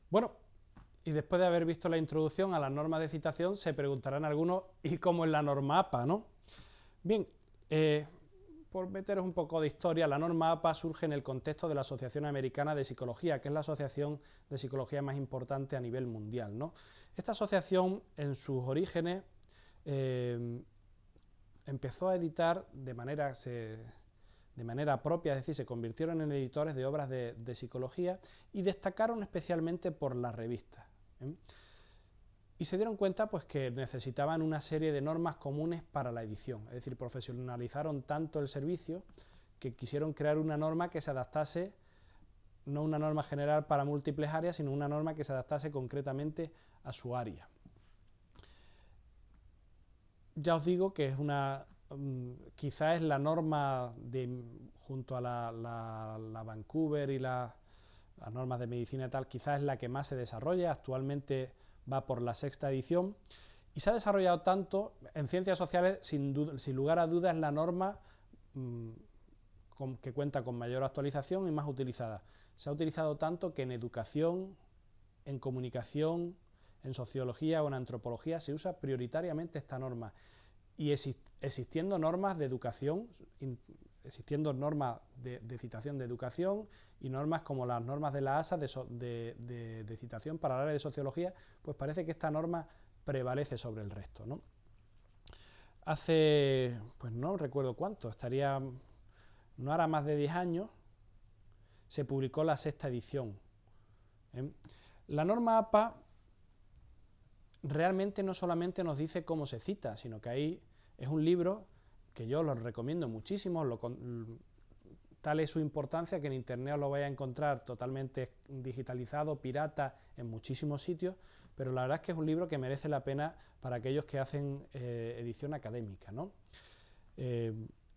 Bueno, y después de haber visto la introducción a las normas de citación, se preguntarán algunos, ¿y cómo es la norma APA, no? Bien, por meteros un poco de historia, la norma APA surge en el contexto de la Asociación Americana de Psicología, que es la asociación de psicología más importante a nivel mundial, ¿no? Esta asociación, en sus orígenes, empezó a editar de manera propia, es decir, se convirtieron en editores de obras de psicología y destacaron especialmente por las revistas. Y se dieron cuenta pues, que necesitaban una serie de normas comunes para la edición, es decir, profesionalizaron tanto el servicio que quisieron crear una norma que se adaptase, no una norma general para múltiples áreas, sino una norma que se adaptase concretamente a su área. Ya os digo que es quizá es la norma junto a la Vancouver y las normas de medicina y tal, quizás es la que más se desarrolla, actualmente va por la 6ª edición, y se ha desarrollado tanto, en ciencias sociales, sin lugar a dudas, es la norma que cuenta con mayor actualización y más utilizada. Se ha utilizado tanto que en educación, en comunicación, en sociología o en antropología se usa prioritariamente esta norma. Y existiendo normas de educación, existiendo normas de citación de educación y normas como las normas de la ASA de citación para el área de sociología, pues parece que esta norma prevalece sobre el resto, ¿no? Hace, pues no recuerdo cuánto, no hará más de 10 años, se publicó la 6ª edición. La norma APA realmente no solamente nos dice cómo se cita, sino que ahí es un libro que yo lo recomiendo muchísimo, tal es su importancia que en internet os lo vais a encontrar totalmente digitalizado, pirata, en muchísimos sitios, pero la verdad es que es un libro que merece la pena para aquellos que hacen edición académica, ¿no?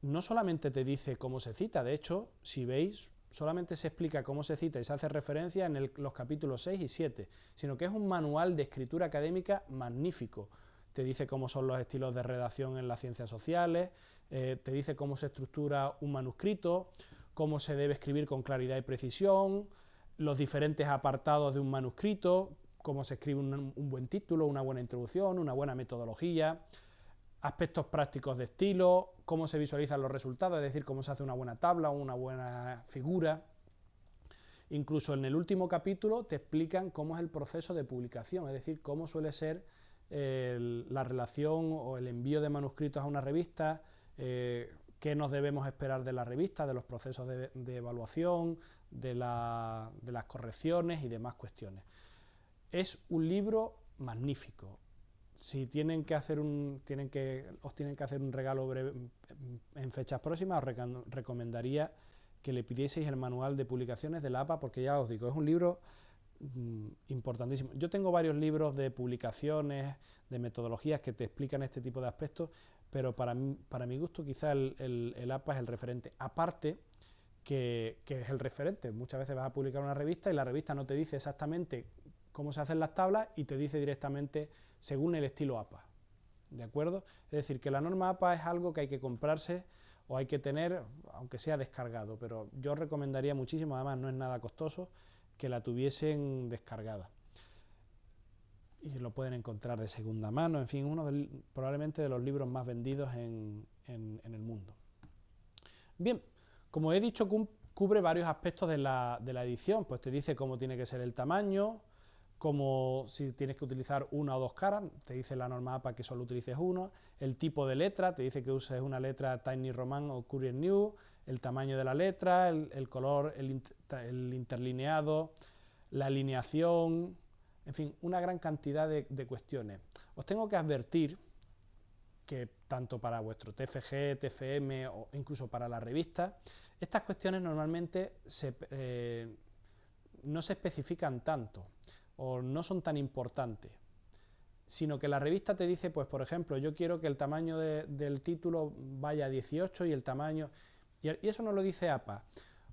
No solamente te dice cómo se cita, de hecho, si veis, solamente se explica cómo se cita y se hace referencia en los capítulos 6 y 7, sino que es un manual de escritura académica magnífico. Te dice cómo son los estilos de redacción en las ciencias sociales, te dice cómo se estructura un manuscrito, cómo se debe escribir con claridad y precisión, los diferentes apartados de un manuscrito, cómo se escribe un buen título, una buena introducción, una buena metodología, aspectos prácticos de estilo, cómo se visualizan los resultados, es decir, cómo se hace una buena tabla o una buena figura. Incluso en el último capítulo te explican cómo es el proceso de publicación, es decir, cómo suele ser la relación o el envío de manuscritos a una revista, qué nos debemos esperar de la revista, de los procesos de evaluación, de las correcciones y demás cuestiones. Es un libro magnífico. Si os tienen que hacer un regalo breve, en fechas próximas, os recomendaría que le pidieseis el manual de publicaciones de la APA, porque ya os digo, es un libro importantísimo. Yo tengo varios libros de publicaciones, de metodologías que te explican este tipo de aspectos, pero para mi gusto quizá el APA es el referente. Aparte, que es el referente. Muchas veces vas a publicar una revista y la revista no te dice exactamente cómo se hacen las tablas y te dice directamente según el estilo APA, ¿de acuerdo? Es decir, que la norma APA es algo que hay que comprarse o hay que tener, aunque sea descargado, pero yo recomendaría muchísimo, además no es nada costoso, que la tuviesen descargada. Y lo pueden encontrar de segunda mano, en fin, probablemente de los libros más vendidos en el mundo. Bien, como he dicho, cubre varios aspectos de la edición, pues te dice cómo tiene que ser el tamaño, como si tienes que utilizar una o dos caras, te dice la norma APA que solo utilices uno, el tipo de letra, te dice que uses una letra Tiny Roman o Courier New, el tamaño de la letra, el color, el interlineado, la alineación, en fin, una gran cantidad de cuestiones. Os tengo que advertir que tanto para vuestro TFG, TFM o incluso para la revista, estas cuestiones normalmente no se especifican tanto o no son tan importantes, sino que la revista te dice, pues por ejemplo, yo quiero que el tamaño del título vaya a 18 y el tamaño... Y eso no lo dice APA.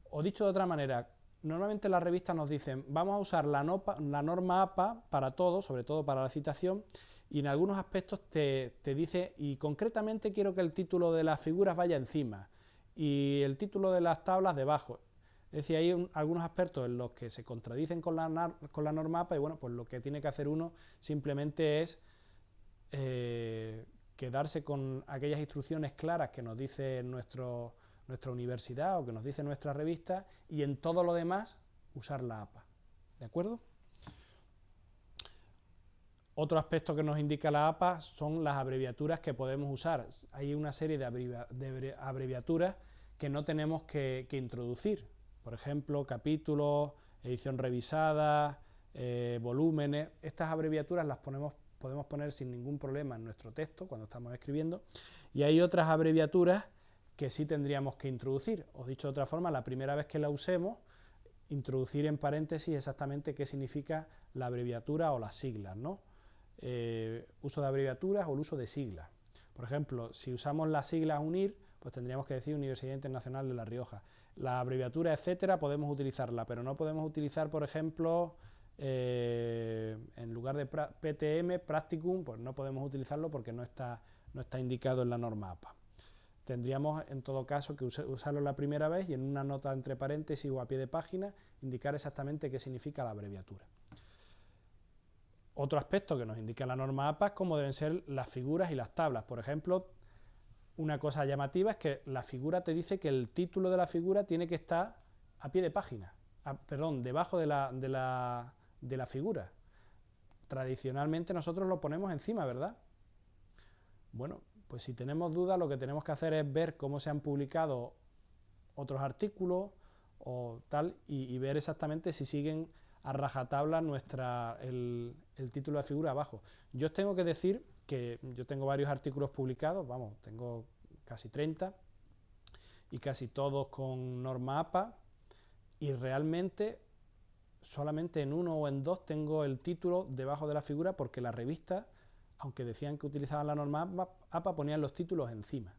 O dicho de otra manera, normalmente las revistas nos dicen, vamos a usar la norma APA para todo, sobre todo para la citación, y en algunos aspectos te dice, y concretamente quiero que el título de las figuras vaya encima, y el título de las tablas debajo. Es decir, hay algunos aspectos en los que se contradicen con la norma APA y bueno, pues lo que tiene que hacer uno simplemente es quedarse con aquellas instrucciones claras que nos dice nuestra universidad o que nos dice nuestra revista y en todo lo demás usar la APA. ¿De acuerdo? Otro aspecto que nos indica la APA son las abreviaturas que podemos usar. Hay una serie de abreviaturas que no tenemos que introducir. Por ejemplo, capítulos, edición revisada, volúmenes. Estas abreviaturas las podemos poner sin ningún problema en nuestro texto cuando estamos escribiendo. Y hay otras abreviaturas que sí tendríamos que introducir. Os he dicho de otra forma, la primera vez que la usemos, introducir en paréntesis exactamente qué significa la abreviatura o las siglas, ¿no? Uso de abreviaturas o el uso de siglas. Por ejemplo, si usamos las siglas UNIR, pues tendríamos que decir Universidad Internacional de La Rioja. La abreviatura, etcétera, podemos utilizarla, pero no podemos utilizar, por ejemplo, en lugar de PTM, Practicum, pues no podemos utilizarlo porque no está indicado en la norma APA. Tendríamos, en todo caso, que usarlo la primera vez y en una nota entre paréntesis o a pie de página indicar exactamente qué significa la abreviatura. Otro aspecto que nos indica la norma APA es cómo deben ser las figuras y las tablas. Por ejemplo, una cosa llamativa es que la figura te dice que el título de la figura tiene que estar a pie de página, perdón, debajo de la figura. Tradicionalmente nosotros lo ponemos encima, ¿verdad? Bueno, pues si tenemos dudas, lo que tenemos que hacer es ver cómo se han publicado otros artículos o tal y ver exactamente si siguen a rajatabla el título de figura abajo. Yo os tengo que decir que yo tengo varios artículos publicados, vamos, tengo casi 30 y casi todos con norma APA y realmente solamente en uno o en dos tengo el título debajo de la figura porque la revista, aunque decían que utilizaban la norma APA, ponían los títulos encima,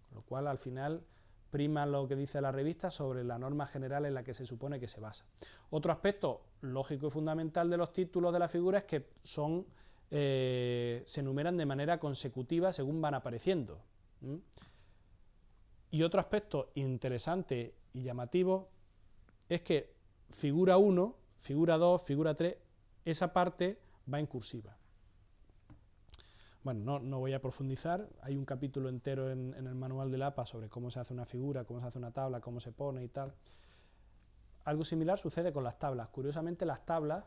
con lo cual al final prima lo que dice la revista sobre la norma general en la que se supone que se basa. Otro aspecto lógico y fundamental de los títulos de la figura es que se enumeran de manera consecutiva según van apareciendo. Y otro aspecto interesante y llamativo es que figura 1, figura 2, figura 3, esa parte va en cursiva. Bueno, no voy a profundizar, hay un capítulo entero en el manual del APA sobre cómo se hace una figura, cómo se hace una tabla, cómo se pone y tal. Algo similar sucede con las tablas. Curiosamente, las tablas,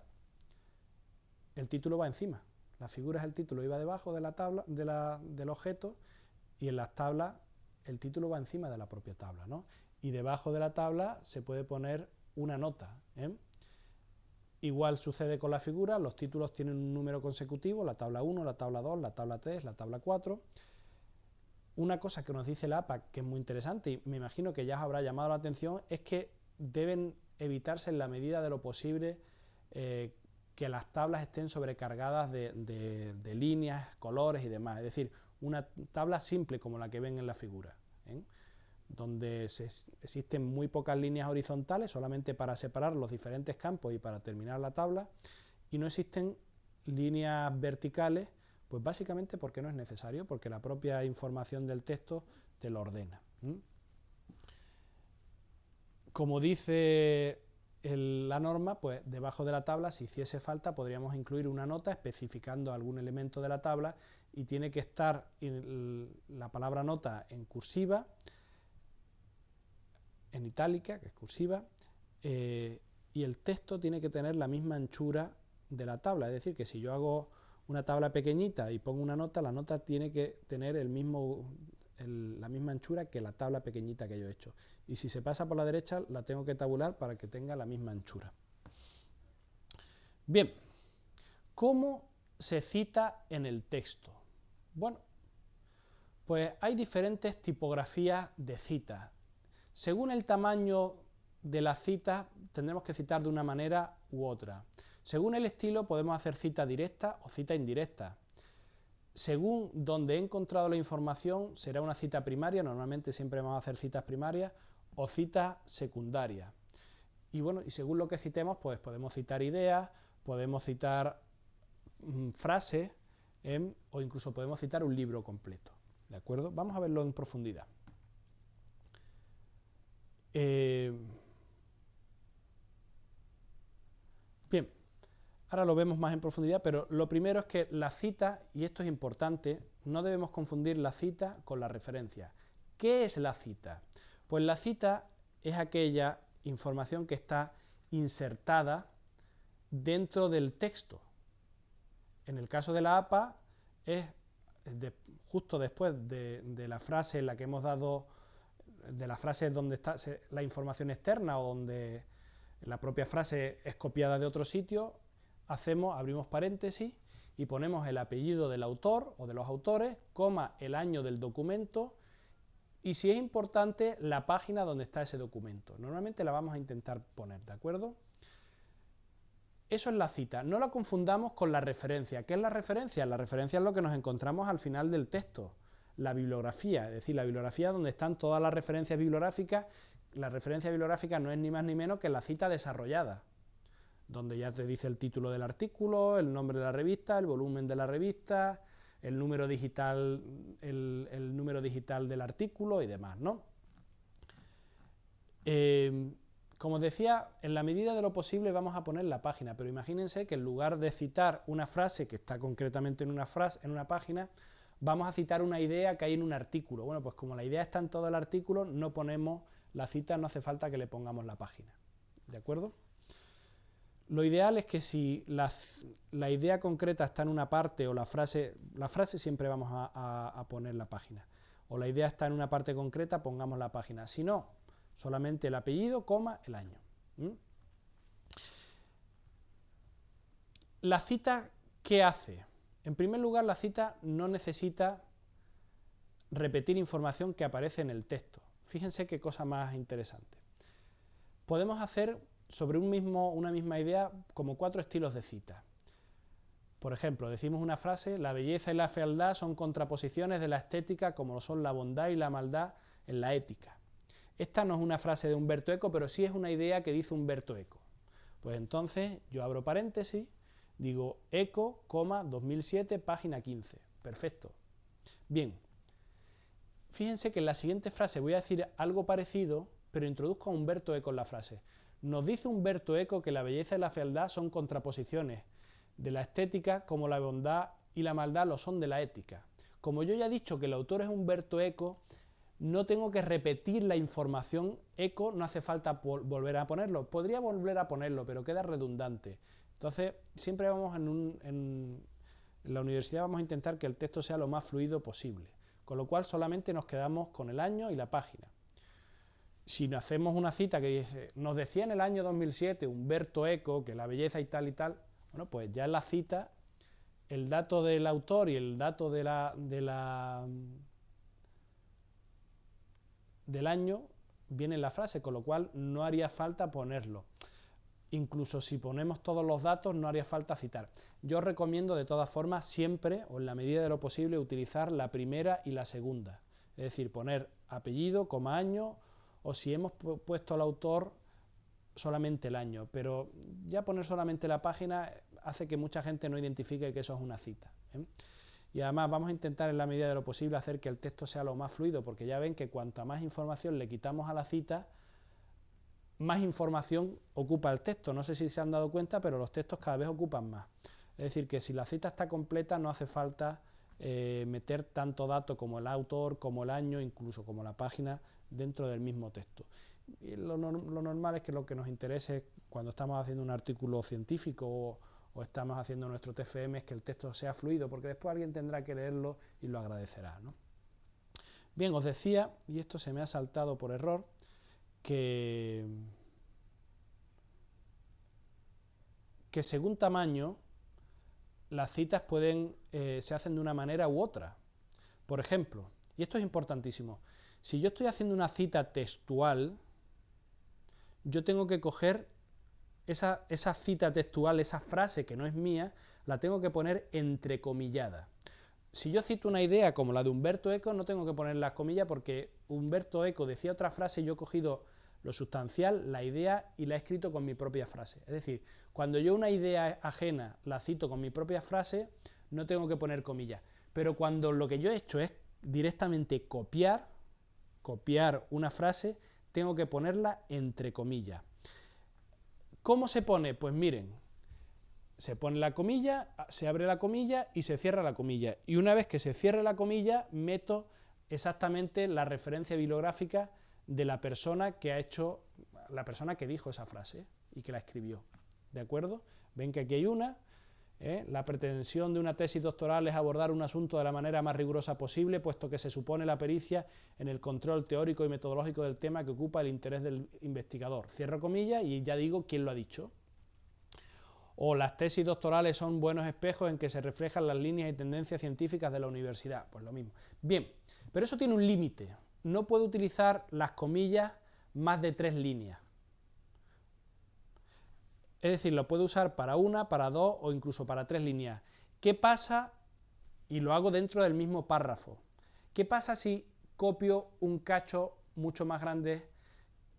el título va encima. Las figuras, el título iba debajo de la tabla, del objeto, y en las tablas el título va encima de la propia tabla, ¿no? Y debajo de la tabla se puede poner una nota, ¿eh? Igual sucede con la figura, los títulos tienen un número consecutivo, la tabla 1, la tabla 2, la tabla 3, la tabla 4. Una cosa que nos dice la APA, que es muy interesante y me imagino que ya os habrá llamado la atención, es que deben evitarse en la medida de lo posible que las tablas estén sobrecargadas de líneas, colores y demás. Es decir, una tabla simple como la que ven en la figura, ¿eh? Donde existen muy pocas líneas horizontales solamente para separar los diferentes campos y para terminar la tabla, y no existen líneas verticales, pues básicamente porque no es necesario, porque la propia información del texto te lo ordena. Como dice la norma, pues debajo de la tabla, si hiciese falta, podríamos incluir una nota especificando algún elemento de la tabla y tiene que estar la palabra nota en cursiva, en itálica, que es cursiva, y el texto tiene que tener la misma anchura de la tabla, es decir, que si yo hago una tabla pequeñita y pongo una nota, la nota tiene que tener la misma anchura que la tabla pequeñita que yo he hecho, y si se pasa por la derecha la tengo que tabular para que tenga la misma anchura. Bien, ¿cómo se cita en el texto? Bueno, pues hay diferentes tipografías de citas. Según el tamaño de las citas, tendremos que citar de una manera u otra. Según el estilo, podemos hacer cita directa o cita indirecta. Según donde he encontrado la información, será una cita primaria, normalmente siempre vamos a hacer citas primarias, o citas secundarias. Y bueno, y según lo que citemos, pues podemos citar ideas, podemos citar frases, o incluso podemos citar un libro completo. ¿De acuerdo? Vamos a verlo en profundidad. Ahora lo vemos más en profundidad, pero lo primero es que la cita, y esto es importante, no debemos confundir la cita con la referencia. ¿Qué es la cita? Pues la cita es aquella información que está insertada dentro del texto. En el caso de la APA es justo después de la frase en la que hemos dado, de la frase donde está la información externa o donde la propia frase es copiada de otro sitio, abrimos paréntesis y ponemos el apellido del autor o de los autores, coma, el año del documento y, si es importante, la página donde está ese documento. Normalmente la vamos a intentar poner, ¿de acuerdo? Eso es la cita. No la confundamos con la referencia. ¿Qué es la referencia? La referencia es lo que nos encontramos al final del texto, la bibliografía, es decir, la bibliografía donde están todas las referencias bibliográficas. La referencia bibliográfica no es ni más ni menos que la cita desarrollada, donde ya te dice el título del artículo, el nombre de la revista, el volumen de la revista, el número digital, el número digital del artículo y demás, ¿no? Como decía, en la medida de lo posible vamos a poner la página, pero imagínense que en lugar de citar una frase que está concretamente en una página, vamos a citar una idea que hay en un artículo. Bueno, pues como la idea está en todo el artículo, no ponemos la cita, no hace falta que le pongamos la página. ¿De acuerdo? Lo ideal es que si la idea concreta está en una parte o la frase siempre vamos a poner la página. O la idea está en una parte concreta, pongamos la página. Si no, solamente el apellido, coma, el año. La cita, ¿qué hace? En primer lugar, la cita no necesita repetir información que aparece en el texto. Fíjense qué cosa más interesante. Podemos hacer sobre una misma idea como 4 estilos de cita. Por ejemplo, decimos una frase: la belleza y la fealdad son contraposiciones de la estética como lo son la bondad y la maldad en la ética. Esta no es una frase de Umberto Eco, pero sí es una idea que dice Umberto Eco. Pues entonces yo abro paréntesis, digo Eco, 2007, página 15. Perfecto. Bien. Fíjense que en la siguiente frase voy a decir algo parecido, pero introduzco a Umberto Eco en la frase. Nos dice Umberto Eco que la belleza y la fealdad son contraposiciones de la estética como la bondad y la maldad lo son de la ética. Como yo ya he dicho que el autor es Umberto Eco, no tengo que repetir la información Eco, no hace falta volver a ponerlo. Podría volver a ponerlo, pero queda redundante. Entonces, siempre en la universidad vamos a intentar que el texto sea lo más fluido posible, con lo cual solamente nos quedamos con el año y la página. Si hacemos una cita que dice, nos decía en el año 2007 Umberto Eco que la belleza y tal, bueno, pues ya en la cita el dato del autor y el dato del año viene en la frase, con lo cual no haría falta ponerlo. Incluso si ponemos todos los datos no haría falta citar. Yo os recomiendo de todas formas siempre, o en la medida de lo posible, utilizar la primera y la segunda. Es decir, poner apellido, coma, año, o si hemos puesto al autor, solamente el año. Pero ya poner solamente la página hace que mucha gente no identifique que eso es una cita, ¿eh? Y además vamos a intentar en la medida de lo posible hacer que el texto sea lo más fluido, porque ya ven que cuanta más información le quitamos a la cita, más información ocupa el texto. No sé si se han dado cuenta, pero los textos cada vez ocupan más. Es decir, que si la cita está completa no hace falta meter tanto dato como el autor, como el año, incluso como la página dentro del mismo texto. Y lo normal es que lo que nos interese cuando estamos haciendo un artículo científico o estamos haciendo nuestro TFM es que el texto sea fluido, porque después alguien tendrá que leerlo y lo agradecerá, ¿no? Bien, os decía, y esto se me ha saltado por error, que según tamaño las citas se hacen de una manera u otra. Por ejemplo, y esto es importantísimo, si yo estoy haciendo una cita textual, yo tengo que coger esa cita textual, esa frase que no es mía, la tengo que poner entrecomillada. Si yo cito una idea como la de Umberto Eco, no tengo que poner las comillas porque Umberto Eco decía otra frase y yo he cogido lo sustancial, la idea, y la he escrito con mi propia frase. Es decir, cuando yo una idea ajena la cito con mi propia frase, no tengo que poner comillas. Pero cuando lo que yo he hecho es directamente copiar una frase, tengo que ponerla entre comillas. ¿Cómo se pone? Pues miren, se pone la comilla, se abre la comilla y se cierra la comilla. Y una vez que se cierre la comilla, meto exactamente la referencia bibliográfica de la persona que ha hecho, la persona que dijo esa frase y que la escribió. ¿De acuerdo? Ven que aquí hay una. La pretensión de una tesis doctoral es abordar un asunto de la manera más rigurosa posible, puesto que se supone la pericia en el control teórico y metodológico del tema que ocupa el interés del investigador. Cierro comillas y ya digo quién lo ha dicho. O las tesis doctorales son buenos espejos en que se reflejan las líneas y tendencias científicas de la universidad. Pues lo mismo. Bien, pero eso tiene un límite. No puedo utilizar las comillas más de 3 líneas. Es decir, lo puedo usar para 1, para 2 o incluso para 3 líneas. ¿Qué pasa? Y lo hago dentro del mismo párrafo. ¿Qué pasa si copio un cacho mucho más grande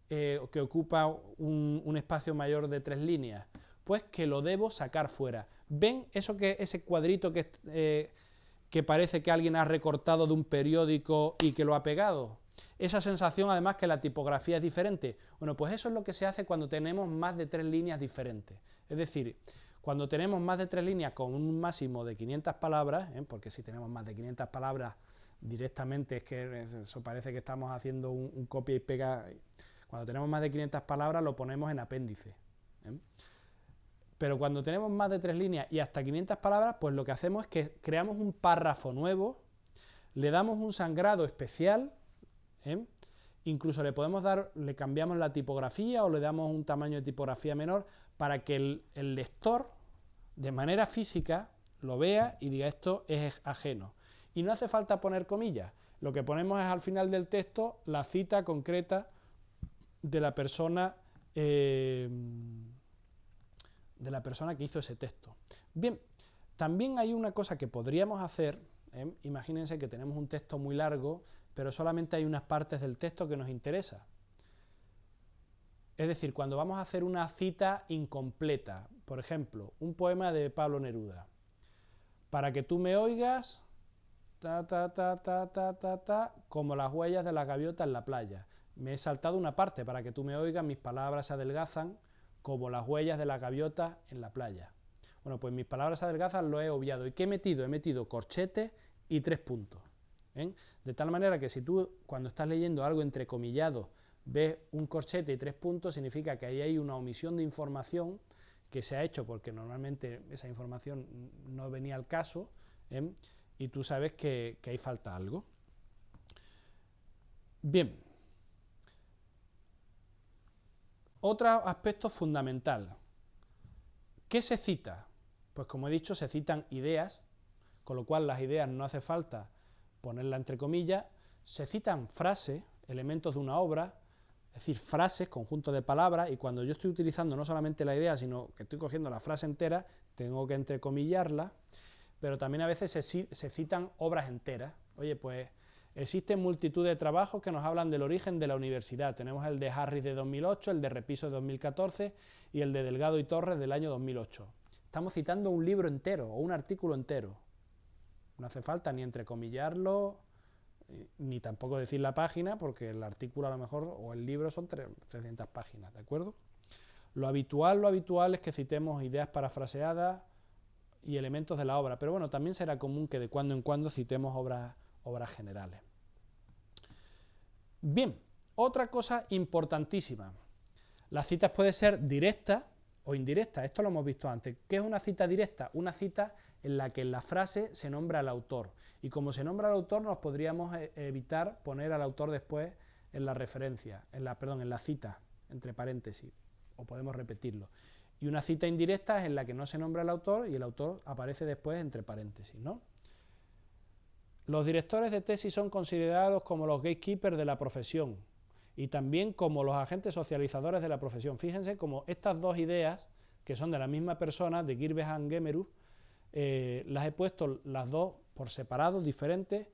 que ocupa un espacio mayor de 3 líneas? Pues que lo debo sacar fuera. ¿Ven ese cuadrito que parece que alguien ha recortado de un periódico y que lo ha pegado? Esa sensación además que la tipografía es diferente. Bueno, pues eso es lo que se hace cuando tenemos más de 3 líneas diferentes. Es decir, cuando tenemos más de 3 líneas con un máximo de 500 palabras, porque si tenemos más de 500 palabras directamente es que eso parece que estamos haciendo un copia y pega. Cuando tenemos más de 500 palabras lo ponemos en apéndice. Pero cuando tenemos más de 3 líneas y hasta 500 palabras, pues lo que hacemos es que creamos un párrafo nuevo, le damos un sangrado especial, incluso le cambiamos la tipografía o le damos un tamaño de tipografía menor para que el lector de manera física lo vea y diga esto es ajeno. Y no hace falta poner comillas, lo que ponemos es al final del texto la cita concreta de la persona que hizo ese texto. Bien, también hay una cosa que podríamos hacer, imagínense que tenemos un texto muy largo, pero solamente hay unas partes del texto que nos interesa. Es decir, cuando vamos a hacer una cita incompleta, por ejemplo, un poema de Pablo Neruda, para que tú me oigas, como las huellas de la gaviota en la playa. Me he saltado una parte, para que tú me oigas, mis palabras se adelgazan, como las huellas de la gaviota en la playa. Bueno, pues mis palabras se adelgazan lo he obviado. ¿Y qué he metido? He metido corchete y 3 puntos. De tal manera que si tú, cuando estás leyendo algo entrecomillado, ves un corchete y 3 puntos, significa que ahí hay una omisión de información que se ha hecho porque normalmente esa información no venía al caso, y tú sabes que ahí falta algo. Bien. Otro aspecto fundamental. ¿Qué se cita? Pues como he dicho, se citan ideas, con lo cual las ideas no hace falta ponerla entre comillas. Se citan frases, elementos de una obra, es decir, frases, conjuntos de palabras, y cuando yo estoy utilizando no solamente la idea, sino que estoy cogiendo la frase entera, tengo que entrecomillarla, pero también a veces se citan obras enteras. Oye, pues existen multitud de trabajos que nos hablan del origen de la universidad. Tenemos el de Harris de 2008, el de Repiso de 2014 y el de Delgado y Torres del año 2008. Estamos citando un libro entero o un artículo entero. No hace falta ni entrecomillarlo, ni tampoco decir la página, porque el artículo a lo mejor, o el libro son 300 páginas, ¿de acuerdo? Lo habitual es que citemos ideas parafraseadas y elementos de la obra, pero bueno, también será común que de cuando en cuando citemos obras generales. Bien, otra cosa importantísima. Las citas pueden ser directas o indirectas, esto lo hemos visto antes. ¿Qué es una cita directa? Una cita en la que en la frase se nombra al autor, y como se nombra al autor nos podríamos evitar poner al autor después en la referencia, en la cita, entre paréntesis, o podemos repetirlo. Y una cita indirecta es en la que no se nombra al autor y el autor aparece después entre paréntesis, ¿no? Los directores de tesis son considerados como los gatekeepers de la profesión y también como los agentes socializadores de la profesión. Fíjense como estas dos ideas, que son de la misma persona, de Girbehan Gemerus, las he puesto las dos por separado, diferentes,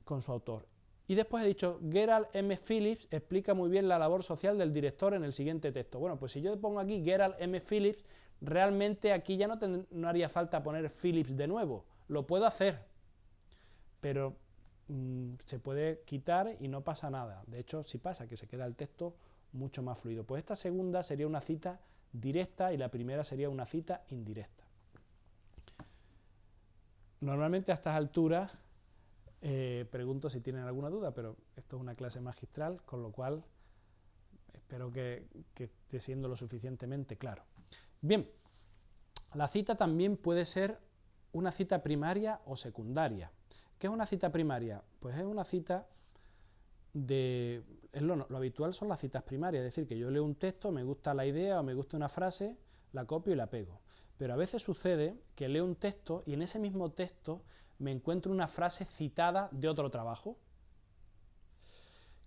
con su autor. Y después he dicho, Gerald M. Phillips explica muy bien la labor social del director en el siguiente texto. Bueno, pues si yo pongo aquí Gerald M. Phillips, realmente aquí ya no haría falta poner Phillips de nuevo. Lo puedo hacer, pero se puede quitar y no pasa nada. De hecho, sí pasa, que se queda el texto mucho más fluido. Pues esta segunda sería una cita directa y la primera sería una cita indirecta. Normalmente a estas alturas pregunto si tienen alguna duda, pero esto es una clase magistral, con lo cual espero que esté siendo lo suficientemente claro. Bien, la cita también puede ser una cita primaria o secundaria. ¿Qué es una cita primaria? Pues es una cita lo habitual son las citas primarias, es decir, que yo leo un texto, me gusta la idea o me gusta una frase, la copio y la pego. Pero a veces sucede que leo un texto y en ese mismo texto me encuentro una frase citada de otro trabajo.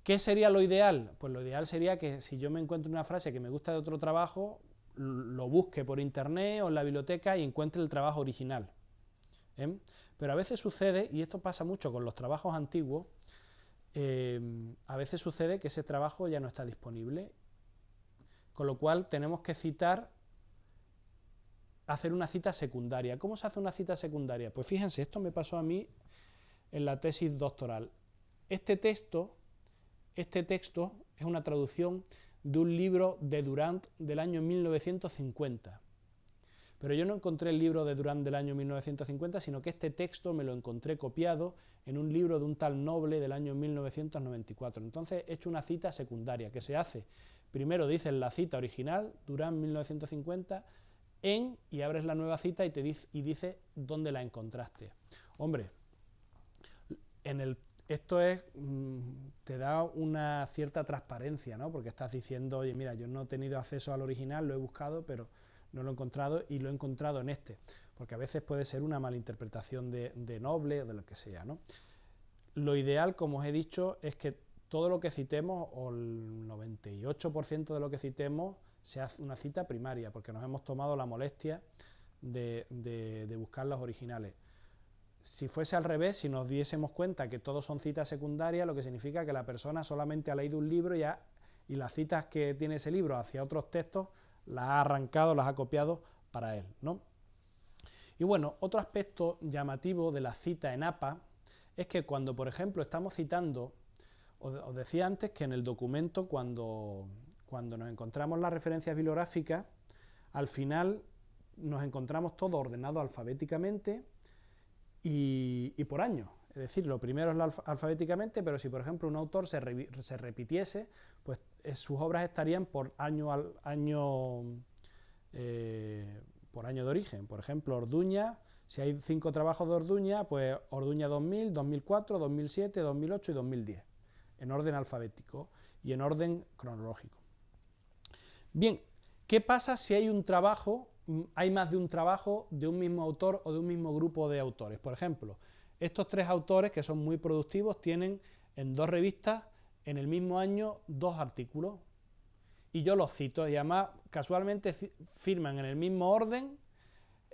¿Qué sería lo ideal? Pues lo ideal sería que si yo me encuentro una frase que me gusta de otro trabajo, lo busque por internet o en la biblioteca y encuentre el trabajo original. Pero a veces sucede, y esto pasa mucho con los trabajos antiguos, a veces sucede que ese trabajo ya no está disponible, con lo cual tenemos que hacer una cita secundaria. ¿Cómo se hace una cita secundaria? Pues fíjense, esto me pasó a mí en la tesis doctoral. Este texto es una traducción de un libro de Durant del año 1950. Pero yo no encontré el libro de Durant del año 1950, sino que este texto me lo encontré copiado en un libro de un tal Noble del año 1994. Entonces he hecho una cita secundaria, que se hace, primero dices la cita original, Durant 1950, y abres la nueva cita y dice dónde la encontraste. Hombre, esto te da una cierta transparencia, ¿no? Porque estás diciendo, oye, mira, yo no he tenido acceso al original, lo he buscado, pero no lo he encontrado y lo he encontrado en este, porque a veces puede ser una malinterpretación de Noble o de lo que sea, ¿no? Lo ideal, como os he dicho, es que todo lo que citemos, o el 98% de lo que citemos, sea una cita primaria, porque nos hemos tomado la molestia de buscar los originales. Si fuese al revés, si nos diésemos cuenta que todos son citas secundarias, lo que significa que la persona solamente ha leído un libro y las citas que tiene ese libro hacia otros textos las ha arrancado, las ha copiado para él, ¿no? Y bueno, otro aspecto llamativo de la cita en APA es que cuando, por ejemplo, estamos citando, os decía antes que en el documento, cuando nos encontramos las referencias bibliográficas, al final nos encontramos todo ordenado alfabéticamente y por año. Es decir, lo primero es alfabéticamente, pero si por ejemplo un autor se repitiese, pues sus obras estarían por año de origen. Por ejemplo, Orduña, si hay 5 trabajos de Orduña, pues Orduña 2000, 2004, 2007, 2008 y 2010, en orden alfabético y en orden cronológico. Bien, ¿qué pasa si hay más de un trabajo de un mismo autor o de un mismo grupo de autores? Por ejemplo, estos 3 autores, que son muy productivos, tienen en 2 revistas en el mismo año 2 artículos. Y yo los cito, y además casualmente firman en el mismo orden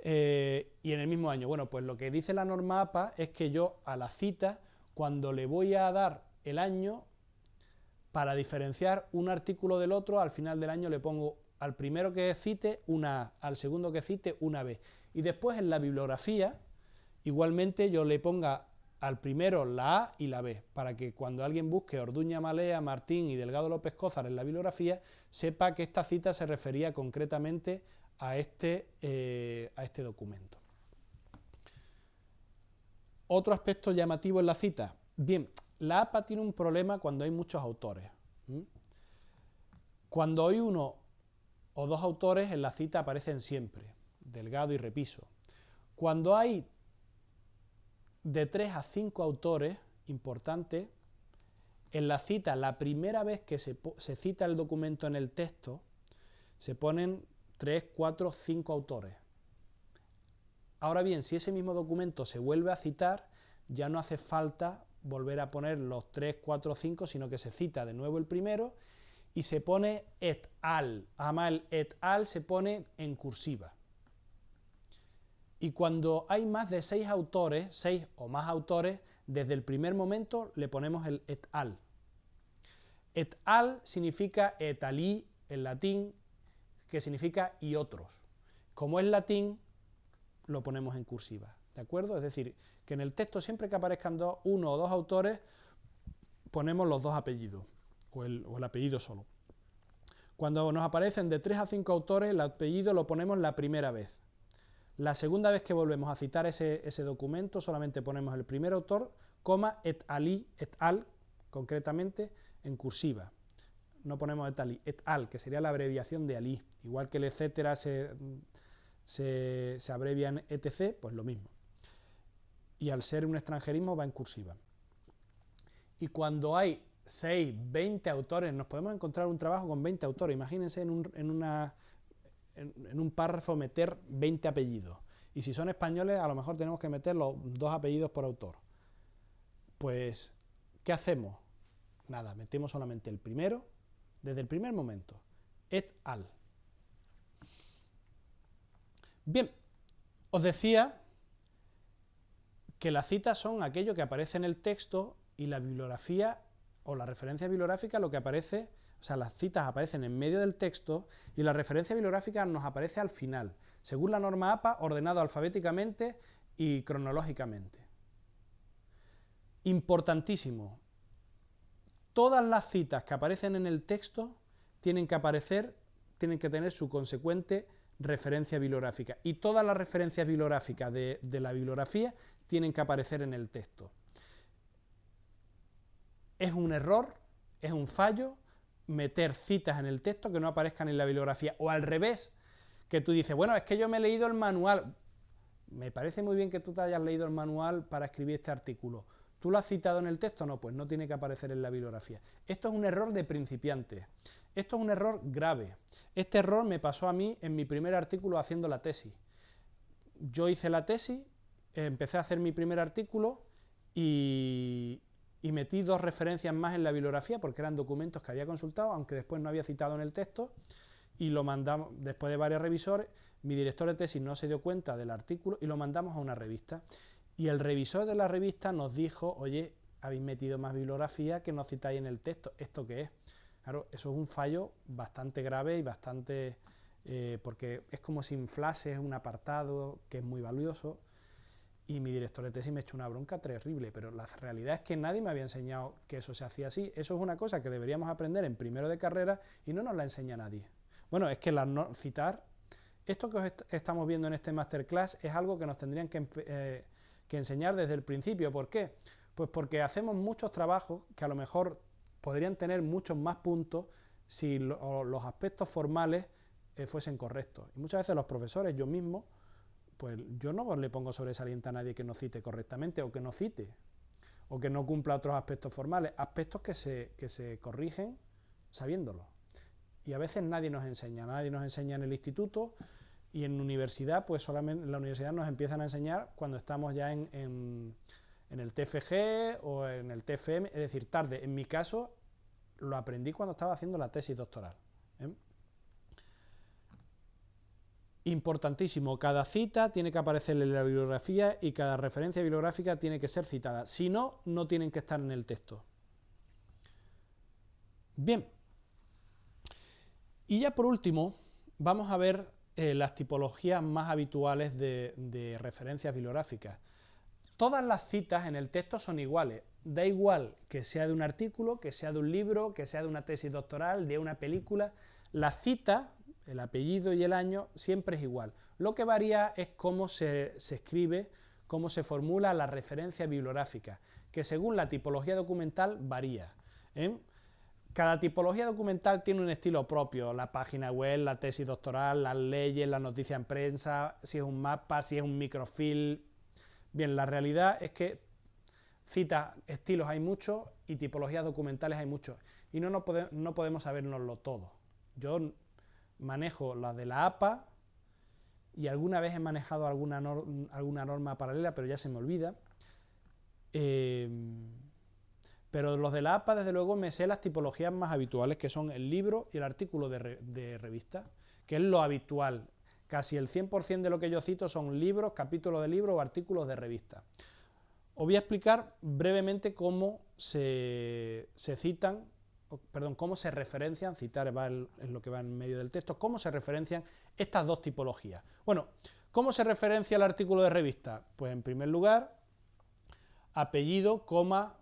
y en el mismo año. Bueno, pues lo que dice la norma APA es que yo a la cita, cuando le voy a dar el año, para diferenciar un artículo del otro, al final del año le pongo al primero que cite una A, al segundo que cite una B. Y después en la bibliografía, igualmente yo le ponga al primero la A y la B, para que cuando alguien busque Orduña, Malea, Martín y Delgado López Cózar en la bibliografía, sepa que esta cita se refería concretamente a este documento. Otro aspecto llamativo en la cita. Bien, la APA tiene un problema cuando hay muchos autores. Cuando hay 1 o 2 autores, en la cita aparecen siempre, Delgado y Repiso. Cuando hay de 3 a 5 autores importantes, en la cita, la primera vez que se cita el documento en el texto, se ponen 3, 4, 5 autores. Ahora bien, si ese mismo documento se vuelve a citar, ya no hace falta volver a poner los 3, 4, 5, sino que se cita de nuevo el primero y se pone et al. Además, el et al se pone en cursiva. Y cuando hay más de 6 autores, 6 o más autores, desde el primer momento le ponemos el et al. Et al significa et ali en latín, que significa y otros. Como es latín, lo ponemos en cursiva, ¿de acuerdo? Es decir, que en el texto siempre que aparezcan 1 o 2 autores, ponemos los 2 apellidos, o el apellido solo. Cuando nos aparecen de 3 a 5 autores, el apellido lo ponemos la primera vez. La segunda vez que volvemos a citar ese documento, solamente ponemos el primer autor, coma, et al, concretamente, en cursiva. No ponemos et al, que sería la abreviación de alí. Igual que el etcétera se abrevia en etc, pues lo mismo. Y al ser un extranjerismo va en cursiva. Y cuando hay 6, 20 autores, nos podemos encontrar un trabajo con 20 autores. Imagínense en un párrafo meter 20 apellidos. Y si son españoles, a lo mejor tenemos que meter los 2 apellidos por autor. Pues, ¿qué hacemos? Nada, metemos solamente el primero, desde el primer momento. Et al. Bien, os decía que las citas son aquello que aparece en el texto y la bibliografía o la referencia bibliográfica lo que aparece, o sea, las citas aparecen en medio del texto y la referencia bibliográfica nos aparece al final, según la norma APA, ordenado alfabéticamente y cronológicamente. Importantísimo, todas las citas que aparecen en el texto tienen que tener su consecuente referencia bibliográfica y todas las referencias bibliográficas de la bibliografía tienen que aparecer en el texto. Es un error, es un fallo meter citas en el texto que no aparezcan en la bibliografía, o al revés, que tú dices, bueno, es que yo me he leído el manual. Me parece muy bien que tú te hayas leído el manual para escribir este artículo. ¿Tú lo has citado en el texto? No, pues no tiene que aparecer en la bibliografía. Esto es un error de principiantes. Esto es un error grave. Este error me pasó a mí en mi primer artículo haciendo la tesis. Yo hice la tesis, empecé a hacer mi primer artículo y metí 2 referencias más en la bibliografía porque eran documentos que había consultado, aunque después no había citado en el texto, y lo mandamos, después de varios revisores, mi director de tesis no se dio cuenta del artículo y lo mandamos a una revista. Y el revisor de la revista nos dijo, oye, habéis metido más bibliografía que no citáis en el texto, ¿esto qué es? Claro, eso es un fallo bastante grave y bastante, porque es como si inflases un apartado que es muy valioso, y mi director de tesis me echó una bronca terrible, pero la realidad es que nadie me había enseñado que eso se hacía así. Eso es una cosa que deberíamos aprender en primero de carrera y no nos la enseña nadie. Bueno, es que citar, esto que os estamos viendo en este masterclass es algo que nos tendrían que enseñar desde el principio. ¿Por qué? Pues porque hacemos muchos trabajos que a lo mejor podrían tener muchos más puntos si los aspectos formales fuesen correctos. Y muchas veces los profesores, yo mismo, pues yo no le pongo sobresaliente a nadie que no cite correctamente o que no cite, o que no cumpla otros aspectos formales, aspectos que se corrigen sabiéndolo. Y a veces nadie nos enseña en el instituto, y en universidad, pues solamente en la universidad nos empiezan a enseñar cuando estamos ya en el TFG o en el TFM, es decir, tarde. En mi caso, lo aprendí cuando estaba haciendo la tesis doctoral. Importantísimo, cada cita tiene que aparecer en la bibliografía y cada referencia bibliográfica tiene que ser citada. Si no, no tienen que estar en el texto. Bien. Y ya por último, vamos a ver las tipologías más habituales de referencias bibliográficas. Todas las citas en el texto son iguales. Da igual que sea de un artículo, que sea de un libro, que sea de una tesis doctoral, de una película. La cita, el apellido y el año, siempre es igual. Lo que varía es cómo se escribe, cómo se formula la referencia bibliográfica, que según la tipología documental varía. Cada tipología documental tiene un estilo propio, la página web, la tesis doctoral, las leyes, la noticia en prensa, si es un mapa, si es un microfilm. Bien, la realidad es que citas, estilos hay muchos y tipologías documentales hay muchos, y no podemos sabernoslo todo. Yo manejo la de la APA y alguna vez he manejado alguna norma paralela, pero ya se me olvida. Pero los de la APA, desde luego, me sé las tipologías más habituales, que son el libro y el artículo de revista, que es lo habitual. Casi el 100% de lo que yo cito son libros, capítulos de libros o artículos de revista. Os voy a explicar brevemente cómo cómo se referencian, citar es lo que va en medio del texto, cómo se referencian estas dos tipologías. Bueno, ¿cómo se referencia el artículo de revista? Pues en primer lugar, apellido, coma,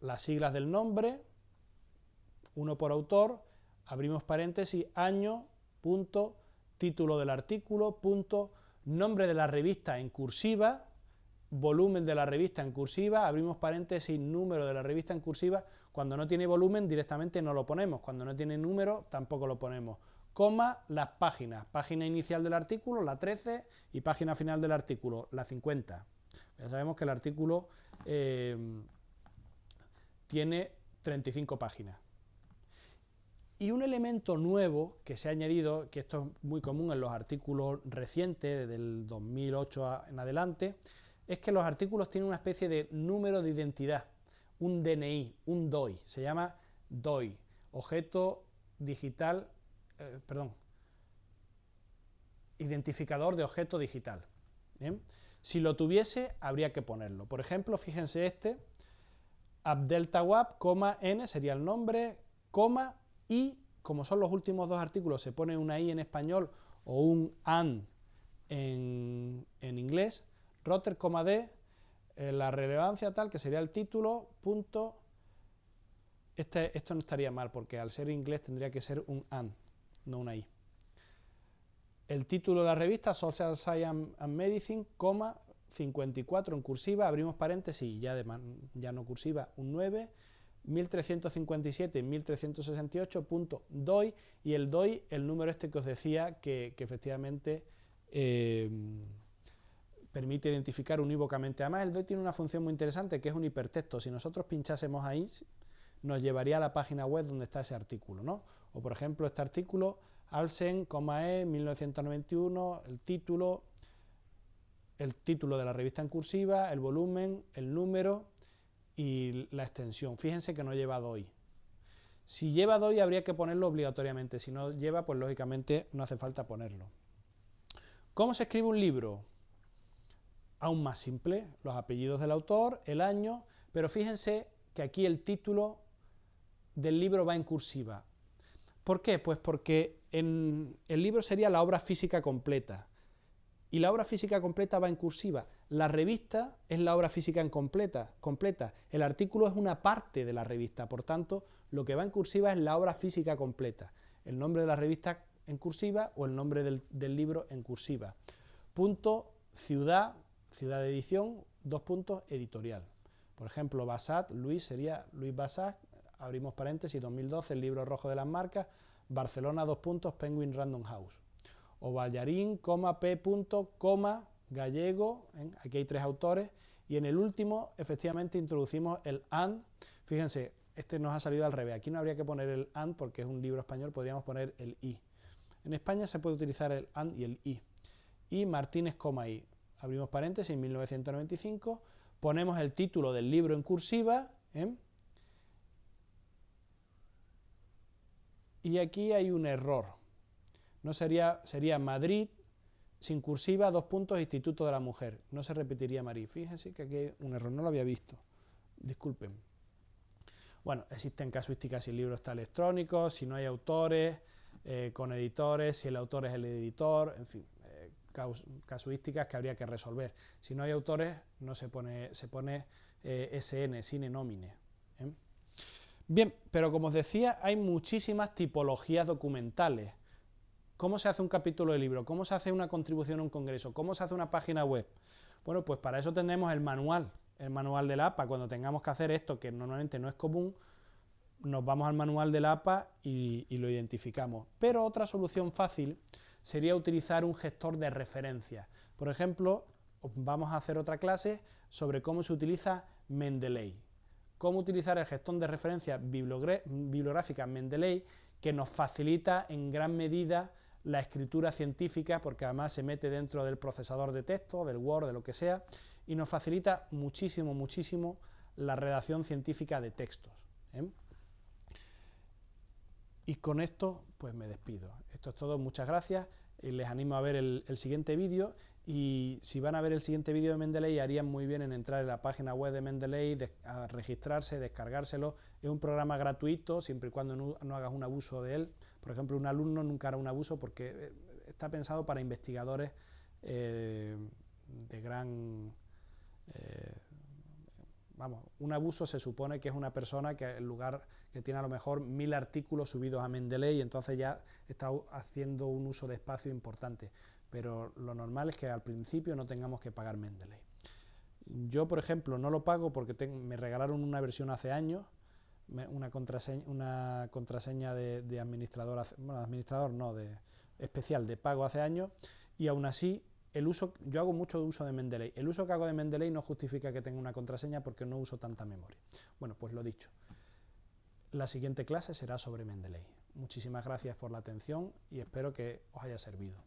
las siglas del nombre, uno por autor, abrimos paréntesis, año, punto, título del artículo, punto, nombre de la revista en cursiva, volumen de la revista en cursiva, abrimos paréntesis, número de la revista en cursiva. Cuando no tiene volumen directamente no lo ponemos, cuando no tiene número tampoco lo ponemos. Coma, las páginas, página inicial del artículo, la 13, y página final del artículo, la 50. Ya sabemos que el artículo tiene 35 páginas. Y un elemento nuevo que se ha añadido, que esto es muy común en los artículos recientes, desde el 2008 en adelante, es que los artículos tienen una especie de número de identidad, un DNI, un DOI, se llama DOI, objeto digital, identificador de objeto digital. ¿Bien? Si lo tuviese, habría que ponerlo. Por ejemplo, fíjense este, Abdeltawab, N sería el nombre, coma, y como son los últimos dos artículos, se pone una I en español o un AN en inglés, Rotter, D, la relevancia tal, que sería el título, punto, esto no estaría mal, porque al ser inglés tendría que ser un AN, no una I. El título de la revista, Social Science and Medicine, 54 en cursiva, abrimos paréntesis, ya no cursiva, un 9, 1357, 1368, punto, DOI, y el DOI, el número este que os decía, que efectivamente permite identificar unívocamente. Además, el DOI tiene una función muy interesante, que es un hipertexto. Si nosotros pinchásemos ahí, nos llevaría a la página web donde está ese artículo, ¿no? O, por ejemplo, este artículo, Alsen, E, 1991, el título de la revista en cursiva, el volumen, el número y la extensión. Fíjense que no lleva DOI. Si lleva DOI habría que ponerlo obligatoriamente, si no lleva, pues lógicamente no hace falta ponerlo. ¿Cómo se escribe un libro? Aún más simple, los apellidos del autor, el año, pero fíjense que aquí el título del libro va en cursiva. ¿Por qué? Pues porque el libro sería la obra física completa, y la obra física completa va en cursiva. La revista es la obra física completa. El artículo es una parte de la revista, por tanto, lo que va en cursiva es la obra física completa. El nombre de la revista en cursiva o el nombre del libro en cursiva. Punto, ciudad de edición, 2 puntos, editorial. Por ejemplo, Bassat, Luis sería Luis Bassat, abrimos paréntesis, 2012, el libro rojo de las marcas, Barcelona, 2 puntos, Penguin Random House. O Ballarín, P. Gallego, aquí hay 3 autores, y en el último, efectivamente, introducimos el AND. Fíjense, este nos ha salido al revés, aquí no habría que poner el AND porque es un libro español, podríamos poner el I. En España se puede utilizar el AND y el I. Y Martínez, I. Abrimos paréntesis, 1995, ponemos el título del libro en cursiva, y aquí hay un error. No sería Madrid, sin cursiva, 2 puntos, Instituto de la Mujer. No se repetiría Madrid. Fíjense que aquí hay un error, no lo había visto. Disculpen. Bueno, existen casuísticas si el libro está electrónico, si no hay autores, con editores, si el autor es el editor, en fin, casuísticas que habría que resolver. Si no hay autores, no se pone SN, sine nomine. Bien, pero como os decía, hay muchísimas tipologías documentales. ¿Cómo se hace un capítulo de libro? ¿Cómo se hace una contribución a un congreso? ¿Cómo se hace una página web? Bueno, pues para eso tenemos el manual de la APA. Cuando tengamos que hacer esto, que normalmente no es común, nos vamos al manual de la APA y lo identificamos. Pero otra solución fácil sería utilizar un gestor de referencias. Por ejemplo, vamos a hacer otra clase sobre cómo se utiliza Mendeley. Cómo utilizar el gestor de referencias bibliográficas Mendeley, que nos facilita en gran medida la escritura científica, porque además se mete dentro del procesador de texto, del Word, de lo que sea, y nos facilita muchísimo, muchísimo la redacción científica de textos. Y con esto, pues me despido. Esto es todo, muchas gracias, y les animo a ver el siguiente vídeo, y si van a ver el siguiente vídeo de Mendeley, harían muy bien en entrar en la página web de Mendeley, a registrarse, descargárselo. Es un programa gratuito, siempre y cuando no hagas un abuso de él. Por ejemplo, un alumno nunca hará un abuso porque está pensado para investigadores de gran vamos, un abuso se supone que es una persona que en lugar que tiene a lo mejor 1000 artículos subidos a Mendeley y entonces ya está haciendo un uso de espacio importante, pero lo normal es que al principio no tengamos que pagar Mendeley. Yo, por ejemplo, no lo pago porque me regalaron una versión hace años, una contraseña de administrador, bueno, administrador no, de especial de pago hace años, y aún así yo hago mucho uso de Mendeley. El uso que hago de Mendeley no justifica que tenga una contraseña porque no uso tanta memoria. Bueno, pues lo dicho. La siguiente clase será sobre Mendeley. Muchísimas gracias por la atención y espero que os haya servido.